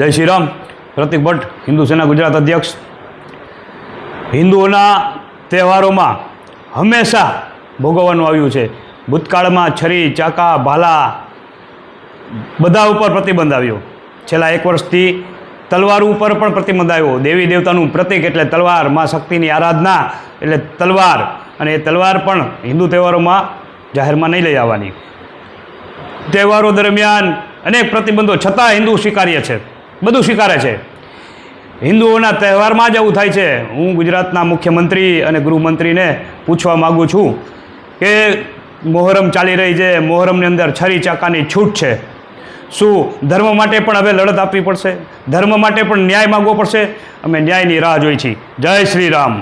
જય શ્રી રામ. પ્રતિક ભટ્ટ, હિન્દુ સેના ગુજરાત અધ્યક્ષ. હિન્દુઓના તહેવારોમાં હંમેશા ભોગવવાનું આવ્યું છે. ભૂતકાળમાં છરી, ચાકા, ભાલા બધા ઉપર પ્રતિબંધ આવ્યો. છેલ્લા 1 વર્ષથી તલવાર ઉપર પણ પ્રતિબંધ આવ્યો. દેવી દેવતાનું પ્રતિક એટલે તલવાર, મા શક્તિની આરાધના એટલે તલવાર, અને એ તલવાર પણ હિન્દુ તહેવારોમાં જાહેરમાં નહીં લઈ આવવાની. તહેવારો દરમિયાન અનેક પ્રતિબંધો છતાં હિન્દુ સ્વીકાર્ય છે, બધું સ્વીકારે છે. હિન્દુઓના તહેવારમાં જ આવું થાય છે. હું ગુજરાતના મુખ્યમંત્રી અને ગૃહમંત્રીને પૂછવા માગું છું કે મોહરમ ચાલી રહી છે, મોહરમની અંદર છરી ચાકાની છૂટ છે. શું ધર્મ માટે પણ હવે લડત આપવી પડશે? ધર્મ માટે પણ ન્યાય માગવો પડશે? અમે ન્યાયની રાહ જોઈ છીએ. જય શ્રી રામ.